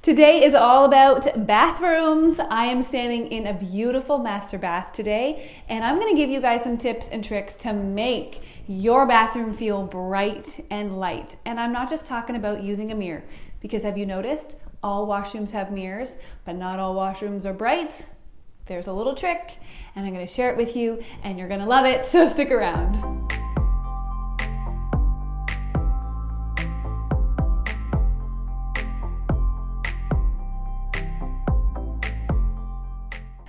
Today is all about bathrooms. I am standing in a beautiful master bath today, and I'm going to give you guys some tips and tricks to make your bathroom feel bright and light. And I'm not just talking about using a mirror, because have you noticed all washrooms have mirrors, but not all washrooms are bright? There's a little trick, and I'm going to share it with you, and you're going to love it, so stick around.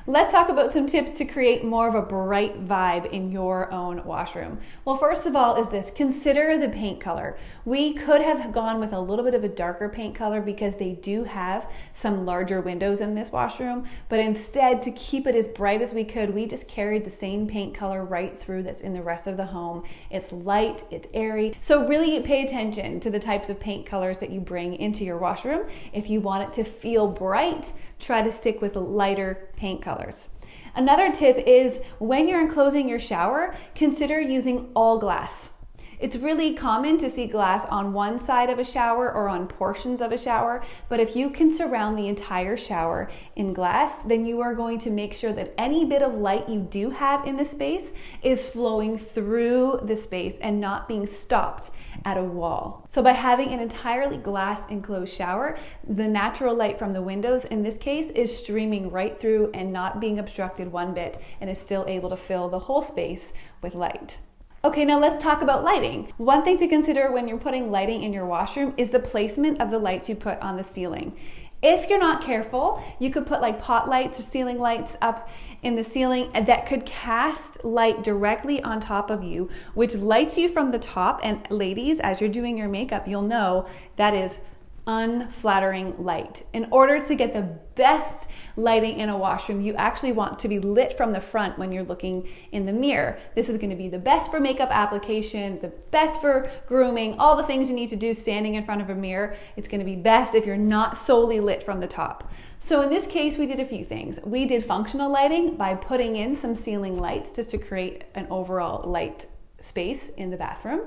Let's talk about some tips to create more of a bright vibe in your own washroom. Well, first of all is this: consider the paint color. We could have gone with a little bit of a darker paint color because they do have some larger windows in this washroom, but instead, to keep it as bright as we could, we just carried the same paint color right through that's in the rest of the home. It's light, it's airy. So really pay attention to the types of paint colors that you bring into your washroom. If you want it to feel bright, try to stick with lighter paint colors. Another tip is when you're enclosing your shower, consider using all glass. It's really common to see glass on one side of a shower or on portions of a shower, but if you can surround the entire shower in glass, then you are going to make sure that any bit of light you do have in the space is flowing through the space and not being stopped at a wall. So by having an entirely glass enclosed shower, the natural light from the windows in this case is streaming right through and not being obstructed one bit, and is still able to fill the whole space with light. Okay, now let's talk about lighting. One thing to consider when you're putting lighting in your washroom is the placement of the lights you put on the ceiling. If you're not careful, you could put like pot lights or ceiling lights up in the ceiling that could cast light directly on top of you, which lights you from the top. And ladies, as you're doing your makeup, you'll know that is unflattering light. In order to get the best lighting in a washroom, you actually want to be lit from the front when you're looking in the mirror. This is going to be the best for makeup application, the best for grooming, all the things you need to do standing in front of a mirror. It's going to be best if you're not solely lit from the top. So in this case, we did a few things. We did functional lighting by putting in some ceiling lights just to create an overall light space in the bathroom.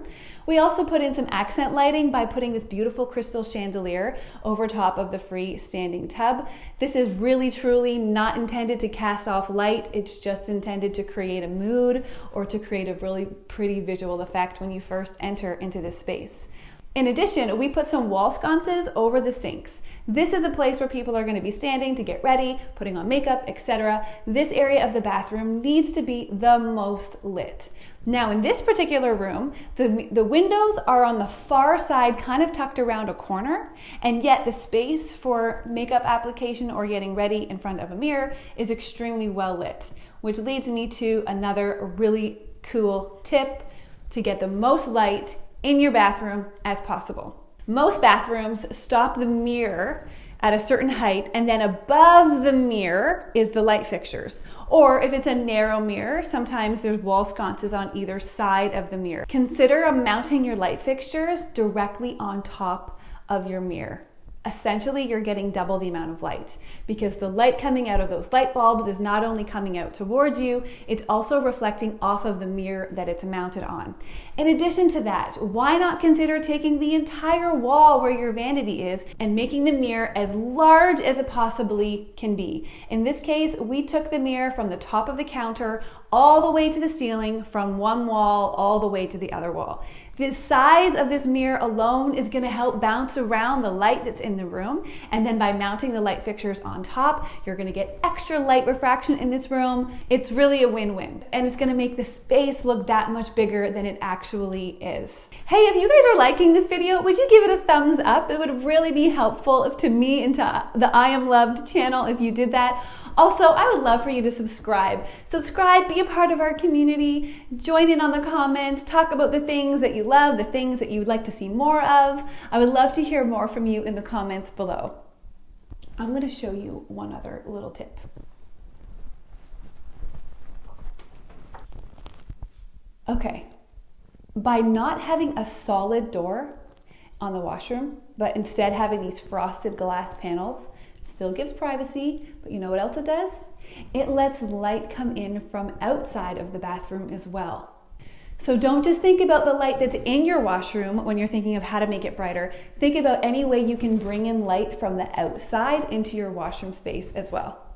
We also put in some accent lighting by putting this beautiful crystal chandelier over top of the freestanding tub. This is really truly not intended to cast off light. It's just intended to create a mood or to create a really pretty visual effect when you first enter into this space. In addition, we put some wall sconces over the sinks. This is the place where people are going to be standing to get ready, putting on makeup, etc. This area of the bathroom needs to be the most lit. Now in this particular room, the windows are on the far side, kind of tucked around a corner, and yet the space for makeup application or getting ready in front of a mirror is extremely well lit, which leads me to another really cool tip to get the most light in your bathroom as possible. Most bathrooms stop the mirror at a certain height, and then above the mirror is the light fixtures. Or if it's a narrow mirror, sometimes there's wall sconces on either side of the mirror. Consider mounting your light fixtures directly on top of your mirror. Essentially, you're getting double the amount of light because the light coming out of those light bulbs is not only coming out towards you, it's also reflecting off of the mirror that it's mounted on. In addition to that, why not consider taking the entire wall where your vanity is and making the mirror as large as it possibly can be? In this case, we took the mirror from the top of the counter all the way to the ceiling, from one wall all the way to the other wall. The size of this mirror alone is going to help bounce around the light that's in the room, and then by mounting the light fixtures on top, you're going to get extra light refraction in this room. It's really a win-win, and it's going to make the space look that much bigger than it actually is. Hey, if you guys are liking this video, would you give it a thumbs up? It would really be helpful to me and to the I Am Loved channel if you did that. Also, I would love for you to subscribe. Subscribe, be a part of our community, join in on the comments, talk about the things that you love, the things that you would like to see more of. I would love to hear more from you in the comments below. I'm going to show you one other little tip. Okay, by not having a solid door on the washroom, but instead having these frosted glass panels, still gives privacy, but you know what else it does? It lets light come in from outside of the bathroom as well. So don't just think about the light that's in your washroom when you're thinking of how to make it brighter. Think about any way you can bring in light from the outside into your washroom space as well.